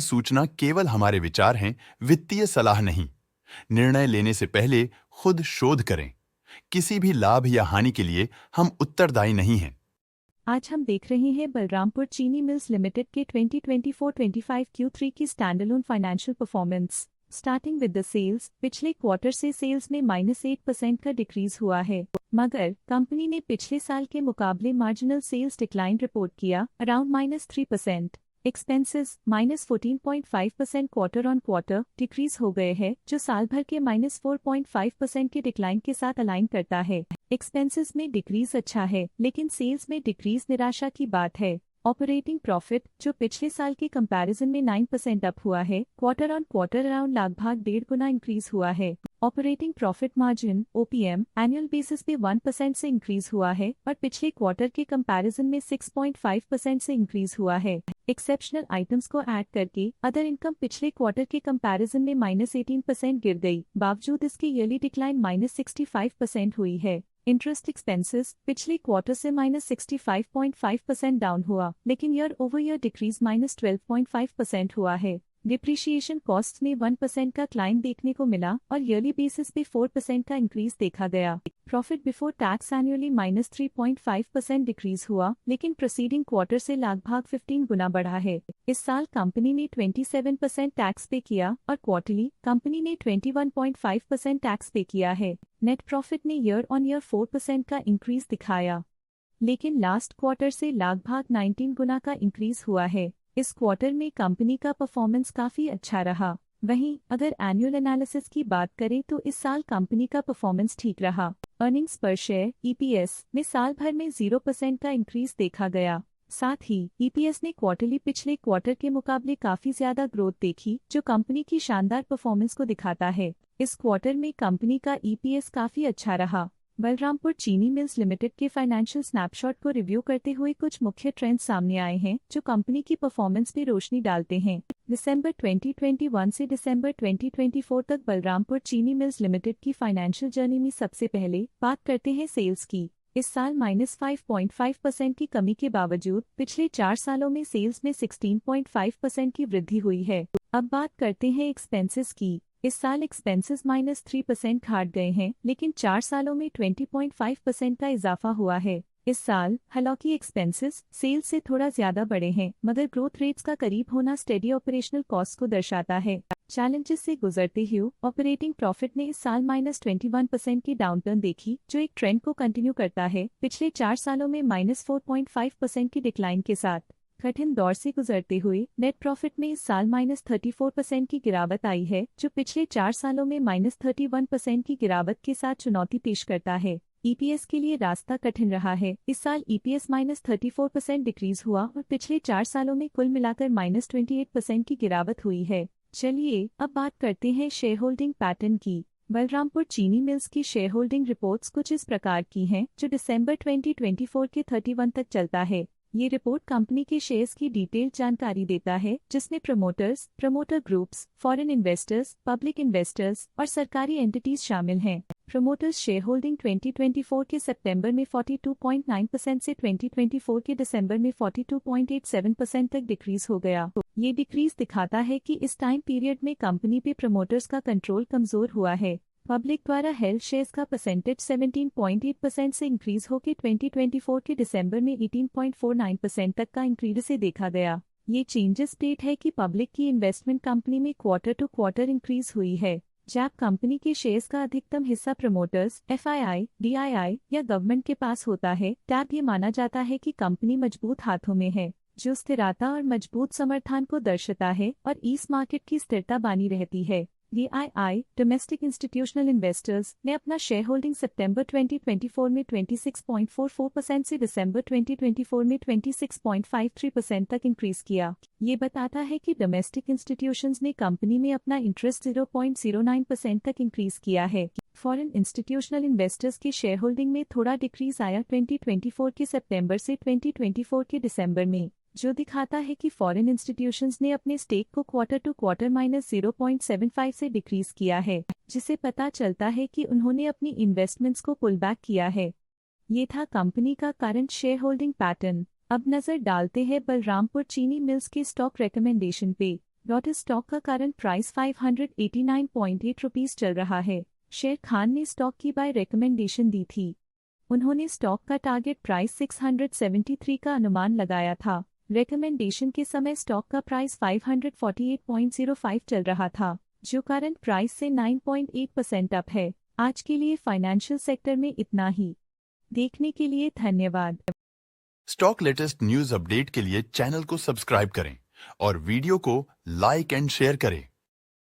सूचना केवल हमारे विचार हैं, वित्तीय सलाह नहीं। निर्णय लेने से पहले खुद शोध करें। किसी भी लाभ या हानि के लिए हम उत्तरदायी नहीं हैं। आज हम देख रहे हैं बलरामपुर चीनी मिल्स लिमिटेड के 2024-25 Q3 की standalone financial performance. Starting with the sales, पिछले क्वार्टर से सेल्स में -8% का डिक्रीज हुआ है, मगर कंपनी ने पिछले साल के मुकाबले मार्जिनल सेल्स डिक्लाइन रिपोर्ट किया, around -3%। Expenses -14.5% quarter on quarter decrease हो गए हैं, जो साल भर के -4.5% के डिक्लाइन के साथ अलाइन करता है। एक्सपेंसेस में डिक्रीज अच्छा है, लेकिन सेल्स में डिक्रीज निराशा की बात है। ऑपरेटिंग प्रॉफिट, जो पिछले साल के कंपैरिजन में 9% अप हुआ है, क्वार्टर ऑन क्वार्टर अराउंड लगभग 1.5 गुना इंक्रीज हुआ है। Operating profit margin (OPM) annual basis पे 1% से इंक्रीज हुआ है और पिछले क्वार्टर के कंपैरिजन में 6.5% से इंक्रीज हुआ है। एक्सेप्शनल आइटम्स को ऐड करके अदर इनकम पिछले क्वार्टर के कंपैरिजन में -18% गिर गई, बावजूद इसकी ईयरली डिक्लाइन -65% हुई है। इंटरेस्ट एक्सपेंसेस पिछले क्वार्टर से -65.5% डाउन हुआ, लेकिन ईयर ओवर ईयर डिक्रीज -12.5% हुआ है। डिप्रिशिएशन कॉस्ट में 1% का क्लाइम देखने को मिला और ईयरली बेसिस पे 4% का इंक्रीज देखा गया। Profit before tax annually -3.5% decrease हुआ, लेकिन प्रीसीडिंग क्वार्टर से लगभग 15 गुना बढ़ा है। इस साल कंपनी ने 27% टैक्स पे किया और क्वार्टरली कंपनी ने 21.5% टैक्स पे किया है। नेट प्रॉफिट ने ईयर ऑन ईयर 4% का इंक्रीज दिखाया, लेकिन लास्ट क्वार्टर से लगभग 19 गुना का इंक्रीज हुआ है। इस क्वार्टर में कंपनी का परफॉर्मेंस काफी अच्छा रहा। वहीं अगर एनुअल एनालिसिस की बात करें तो इस साल कंपनी का परफॉर्मेंस ठीक रहा। अर्निंग्स पर शेयर (EPS) में साल भर में 0% का इंक्रीज देखा गया। साथ ही EPS ने क्वार्टरली पिछले क्वार्टर के मुकाबले काफी ज्यादा ग्रोथ देखी, जो कंपनी की शानदार परफॉर्मेंस को दिखाता है। इस क्वार्टर में कंपनी का EPS काफी अच्छा रहा। बलरामपुर चीनी मिल्स लिमिटेड के फाइनेंशियल स्नैपशॉट को रिव्यू करते हुए कुछ मुख्य ट्रेंड्स सामने आए हैं, जो कंपनी की परफॉर्मेंस पे रोशनी डालते हैं। दिसंबर 2021 से दिसंबर 2024 तक बलरामपुर चीनी मिल्स लिमिटेड की फाइनेंशियल जर्नी में सबसे पहले बात करते हैं सेल्स की। इस साल -5.5% की कमी के बावजूद पिछले 4 सालों में सेल्स में 16.5% की वृद्धि हुई है। अब बात करते हैं एक्सपेंसेस की। इस साल एक्सपेंसेस -3% घट गए हैं, लेकिन 4 सालों में 20.5% का इजाफा हुआ है। इस साल हालांकि एक्सपेंसेस सेल्स से थोड़ा ज्यादा बढ़े हैं, मगर ग्रोथ रेट्स का करीब होना स्टेडी ऑपरेशनल कॉस्ट को दर्शाता है। चैलेंजेस से गुजरते हुए ऑपरेटिंग प्रॉफिट ने इस साल -21% की डाउनटर्न देखी, जो एक ट्रेंड को कंटिन्यू करता है, पिछले 4 सालों में -4.5% की डिक्लाइन के साथ। कठिन दौर से गुजरते हुए नेट प्रॉफिट में इस साल -34% की गिरावट आई है, जो पिछले 4 सालों में -31% की गिरावट के साथ चुनौती पेश करता है। EPS के लिए रास्ता कठिन रहा है। इस साल EPS -34% डिक्रीज हुआ और पिछले 4 सालों में कुल मिलाकर -28% की गिरावट हुई है। चलिए अब बात करते हैं शेयर होल्डिंग पैटर्न की। बलरामपुर चीनी मिल्स की शेयर होल्डिंग रिपोर्ट्स कुछ इस प्रकार की हैं, जो दिसंबर 2024 के 31 तक चलता है। ये रिपोर्ट कंपनी के शेयर्स की डिटेल्ड जानकारी देता है, जिसमें promoters, promoter groups, foreign investors, public investors और सरकारी एंटिटीज शामिल हैं। प्रमोटर्स शेयर होल्डिंग 2024 के सितंबर में 42.9% से 2024 के दिसंबर में 42.87% तक डिक्रीज हो गया। ये डिक्रीज दिखाता है कि इस टाइम पीरियड में कंपनी पे प्रमोटर्स का कंट्रोल कमजोर हुआ है। पब्लिक द्वारा हेल्ड शेयर्स का परसेंटेज 17.8% से इंक्रीज होकर 2024 के दिसंबर में 18.49% तक का इंक्रीज से देखा गया। ये चेंजेस स्टेट है कि पब्लिक की इन्वेस्टमेंट कंपनी में क्वार्टर टू क्वार्टर इंक्रीज हुई है। जब कंपनी के शेयर्स का अधिकतम हिस्सा प्रमोटर्स, FII, DII या गवर्नमेंट के पास होता है, तब ये माना जाता है कि कंपनी मजबूत हाथों में है, जो स्थिरता और मजबूत समर्थन को दर्शाता है और इस मार्केट की स्थिरता बनी रहती है। DII डोमेस्टिक इंस्टीट्यूशनल इन्वेस्टर्स ने अपना शेयर होल्डिंग सितंबर 2024 में 26.44% से दिसंबर 2024 में 26.53% तक इंक्रीज किया। ये बताता है कि डोमेस्टिक इंस्टीट्यूशंस ने कंपनी में अपना इंटरेस्ट 0.09% तक इंक्रीज किया है। फॉरेन इंस्टीट्यूशनल इन्वेस्टर्स के शेयर होल्डिंग में थोड़ा डिक्रीज आया 2024 के सितंबर से 2024 के दिसंबर में, जो दिखाता है कि फॉरेन इंस्टीट्यूशंस ने अपने स्टेक को क्वार्टर टू क्वार्टर -0.75 से डिक्रीज किया है, जिसे पता चलता है कि उन्होंने अपनी इन्वेस्टमेंट्स को पुल बैक किया है। ये था कंपनी का करंट शेयर होल्डिंग पैटर्न। अब नजर डालते हैं बलरामपुर चीनी मिल्स के स्टॉक रिकमेंडेशन पे। लॉटस स्टॉक का करंट प्राइस 589.8 रुपीस चल रहा है। शेर खान ने स्टॉक की बाय रिकमेंडेशन दी थी। उन्होंने स्टॉक का टारगेट प्राइस 673 का अनुमान लगाया था। रिकमेंडेशन के समय स्टॉक का प्राइस 548.05 चल रहा था, जो करंट प्राइस से 9.8% अप है। आज के लिए फाइनेंशियल सेक्टर में इतना ही। देखने के लिए धन्यवाद। स्टॉक लेटेस्ट न्यूज अपडेट के लिए चैनल को सब्सक्राइब करें और वीडियो को लाइक एंड शेयर करें।